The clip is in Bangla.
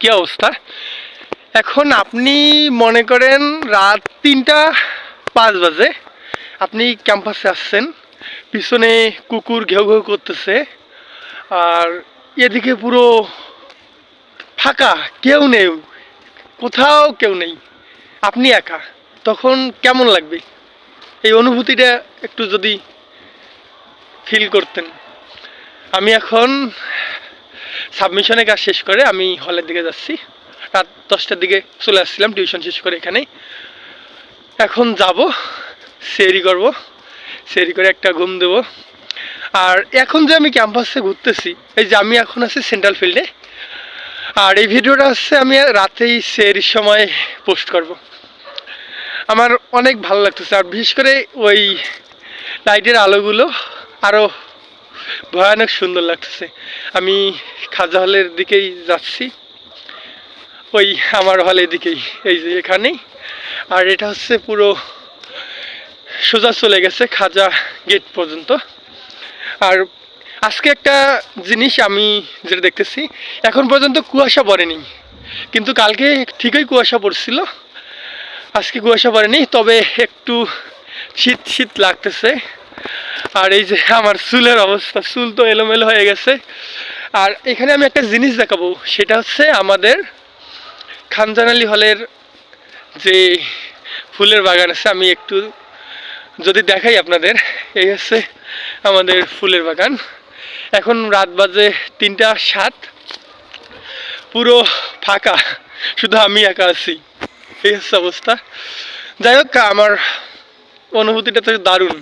কী অবস্থা। এখন আপনি মনে করেন রাত 3:05 বাজে, আপনি ক্যাম্পাসে আসছেন, পিছনে কুকুর ঘেউ ঘেউ করতেছে, আর এদিকে পুরো ফাঁকা, কেউ নেই, কোথাও কেউ নেই, আপনি একা। তখন কেমন লাগবে? এই অনুভূতিটা একটু যদি ফিল করতেন। আমি এখন সাবমিশনের কাজ শেষ করে আমি হলের দিকে যাচ্ছি। রাত 10টার দিকে চলে আসছিলাম টিউশন শেষ করে এখানে। এখন যাব, সেরি করব, সেরি করে একটা ঘুম দেব। আর এখন যে আমি ক্যাম্পাসে ঘুরতেছি, এই যে আমি এখন আছি সেন্ট্রাল ফিল্ডে, আর এই ভিডিওটা হচ্ছে আমি রাতেই সেরির সময় পোস্ট করব। আমার অনেক ভালো লাগতেছে, আর বিশেষ করে ওই লাইটের আলোগুলো আরও ভয়ানক সুন্দর লাগতেছে। আমি খাজা হলের দিকেই যাচ্ছি, ওই আমার হলের দিকেই, এই যে এখানেই। আর এটা হচ্ছে পুরো সোজা চলে গেছে খাজা গেট পর্যন্ত। আর আজকে একটা জিনিস আমি যেটা দেখতেছি, এখন পর্যন্ত কুয়াশা পড়েনি, কিন্তু কালকে ঠিকই কুয়াশা পড়ছিল, আজকে কুয়াশা পড়েনি, তবে একটু শীত শীত লাগতেছে। আর এই যে আমার চুলের অবস্থা, চুল তো এলোমেলো হয়ে গেছে। আর এখানে আমি একটা জিনিস দেখাবো, সেটা হচ্ছে আমাদের খানজান আলী হলের যে ফুলের বাগান আছে, আমি একটু যদি দেখাই আপনাদের, এই হচ্ছে আমাদের ফুলের বাগান। এখন রাত বাজে 3:07, পুরো ফাঁকা, শুধু আমি একা আছি, এই হচ্ছে অবস্থা। যাই হোক, আমার অনুভূতিটা তো দারুণ।